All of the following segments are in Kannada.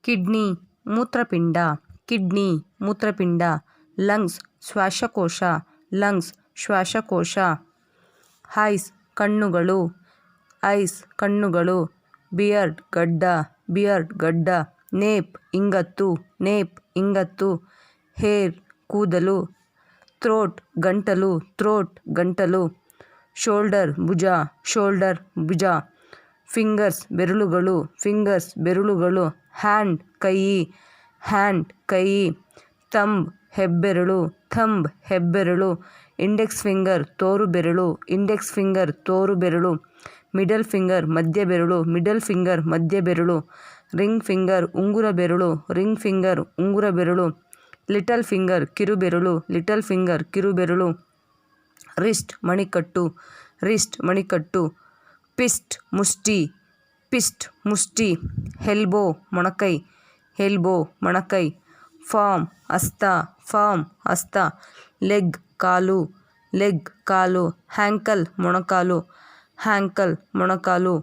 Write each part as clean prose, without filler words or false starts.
ಕಿಡ್ನಿ ಮೂತ್ರಪಿಂಡ, ಕಿಡ್ನಿ ಮೂತ್ರಪಿಂಡ. ಲಂಗ್ಸ್ ಶ್ವಾಸಕೋಶ, ಲಂಗ್ಸ್ ಶ್ವಾಸಕೋಶ. ಐಸ್ ಕಣ್ಣುಗಳು, ಐಸ್ ಕಣ್ಣುಗಳು. ಬಿಯರ್ಡ್ ಗಡ್ಡ, ಬಿಯರ್ಡ್ ಗಡ್ಡ. ನೇಪ್ ಇಂಗತ್ತು, ನೇಪ್ ಇಂಗತ್ತು. ಹೇರ್ ಕೂದಲು. ಥ್ರೋಟ್ ಗಂಟಲು, ಥ್ರೋಟ್ ಗಂಟಲು. ಶೋಲ್ಡರ್ ಭುಜ, ಶೋಲ್ಡರ್ ಭುಜ. ಫಿಂಗರ್ಸ್ ಬೆರಳುಗಳು, ಫಿಂಗರ್ಸ್ ಬೆರಳುಗಳು. ಹ್ಯಾಂಡ್ ಕೈ, ಹ್ಯಾಂಡ್ ಕೈ. ಥಂಬ್ ಹೆಬ್ಬೆರಳು, ಥಂಬ್ ಹೆಬ್ಬೆರಳು. ಇಂಡೆಕ್ಸ್ ಫಿಂಗರ್ ತೋರು ಬೆರಳು, ಇಂಡೆಕ್ಸ್ ಫಿಂಗರ್ ತೋರು ಬೆರಳು. ಮಿಡಲ್ ಫಿಂಗರ್ ಮಧ್ಯ ಬೆರಳು, ಮಿಡಲ್ ಫಿಂಗರ್ ಮಧ್ಯ ಬೆರಳು. ರಿಂಗ್ ಫಿಂಗರ್ ಉಂಗುರ ಬೆರಳು, ರಿಂಗ್ ಫಿಂಗರ್ ಉಂಗುರ ಬೆರಳು. ಲಿಟಲ್ ಫಿಂಗರ್ ಕಿರುಬೆರಳು, ಲಿಟಲ್ ಫಿಂಗರ್ ಕಿರುಬೆರಳು. ರಿಸ್ಟ್ ಮಣಿಕಟ್ಟು, ರಿಸ್ಟ್ ಮಣಿಕಟ್ಟು. ಪಿಸ್ಟ್ ಮುಷ್ಟಿ, ಪಿಸ್ಟ್ ಮುಷ್ಟಿ. ಎಲ್ಬೋ ಮೊಣಕೈ, ಎಲ್ಬೋ ಮೊಣಕೈ. ಫಾರ್ಮ್ ಹಸ್ತ, ಫಾರ್ಮ್ ಹಸ್ತ. ಲೆಗ್ ಕಾಲು, ಲೆಗ್ ಕಾಲು. ಹ್ಯಾಂಕಲ್ ಮೊಣಕಾಲು, ಹ್ಯಾಂಕಲ್ ಮೊಣಕಾಲು.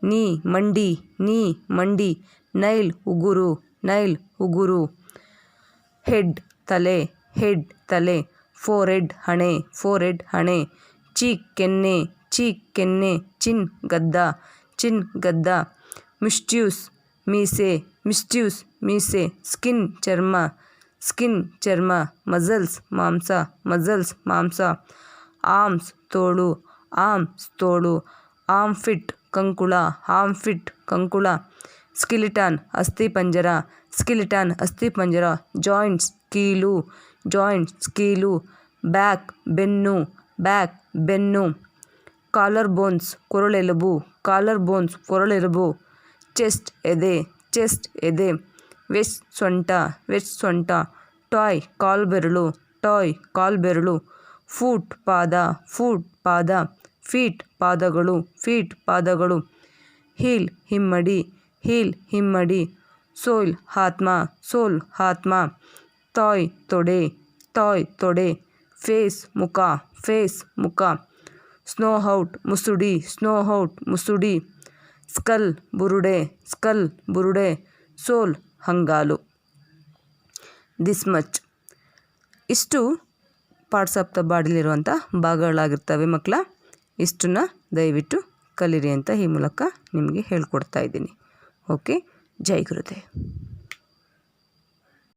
ನೀ ಮಂಡಿ, ನೀ ಮಂಡಿ. ನೈಲ್ ಉಗುರು, ನೈಲ್ ಉಗುರು. ಹೆಡ್ ತಲೆ, ಹೆಡ್ ತಲೆ. ಫೋರೆಡ್ ಹಣೆ, ಫೋರೆಡ್ ಹಣೆ. ಚೀಕ್ ಕೆನ್ನೆ, ಚೀಕ್ ಕೆನ್ನೆ. ಚಿನ್ ಗದ್ದ, ಚಿನ್ ಗದ್ದ. ಮಿಸ್ಟ್ಯೂಸ್ ಮೀಸೆ, ಮಿಸ್ಟ್ಯೂಸ್ ಮೀಸೆ. ಸ್ಕಿನ್ ಚರ್ಮ, ಸ್ಕಿನ್ ಚರ್ಮ. ಮಸಲ್ಸ್ ಮಾಂಸ, ಮಸಲ್ಸ್ ಮಾಂಸ. ಆರ್ಮ್ಸ್ ತೋಳು, ಆರ್ಮ್ಸ್ ತೋಳು. ಆರ್ಮ್ಫಿಟ್ ಕಂಕುಳ, ಆರ್ಮ್ಫಿಟ್ ಕಂಕುಳ. ಸ್ಕಿಲಿಟನ್ ಅಸ್ಥಿಪಂಜರ, ಸ್ಕಿಲಿಟನ್ ಅಸ್ಥಿಪಂಜರ. ಜಾಯಿಂಟ್ಸ್ ಕೀಲು, ಜಾಯಿಂಟ್ಸ್ ಕೀಲು. ಬ್ಯಾಕ್ ಬೆನ್ನು, ಬ್ಯಾಕ್ ಬೆನ್ನು. ಕಾಲರ್ ಬೋನ್ಸ್ ಕೊರಳೆಲುಬು, ಕಾಲರ್ ಬೋನ್ಸ್ ಕೊರಳೆಲುಬು. ಚೆಸ್ಟ್ ಎದೆ, ಚೆಸ್ಟ್ ಎದೆ. ವೆಸ್ಟ್ ಸೊಂಟ, ವೆಸ್ಟ್ ಸೊಂಟ. ಟಾಯ್ ಕಾಲ್ಬೆರಳು, ಟಾಯ್ ಕಾಲ್ಬೆರಳು. ಫೂಟ್ ಪಾದ, ಫೂಟ್ ಪಾದ. ಫೀಟ್ ಪಾದಗಳು, ಫೀಟ್ ಪಾದಗಳು. ಹೀಲ್ ಹಿಮ್ಮಡಿ, ಹೀಲ್ ಹಿಮ್ಮಡಿ. ಸೋಲ್ ಆತ್ಮ, ಸೋಲ್ ಆತ್ಮ. ಥಾಯ್ ತೊಡೆ, ಥಾಯ್ ತೊಡೆ. ಫೇಸ್ ಮುಖ, ಫೇಸ್ ಮುಖ. ಸ್ನೋ ಔಟ್ ಮುಸುಡಿ, ಸ್ನೋ ಔಟ್ ಮುಸುಡಿ. ಸ್ಕಲ್ ಬುರುಡೆ, ಸ್ಕಲ್ ಬುರುಡೆ. ಸೋಲ್ ಅಂಗಾಲು. This much. ಇಷ್ಟು ಪಾರ್ಟ್ಸ್ ಆಫ್ ದ ಬಾಡಿಲಿರುವಂಥ ಭಾಗಗಳಾಗಿರ್ತವೆ ಮಕ್ಕಳ. ಇಷ್ಟನ್ನು ದಯವಿಟ್ಟು ಕಲೀರಿ ಅಂತ ಈ ಮೂಲಕ ನಿಮಗೆ ಹೇಳ್ಕೊಡ್ತಾ ಇದ್ದೀನಿ. ಓಕೆ, ಜೈ ಗುರುದೇವ್.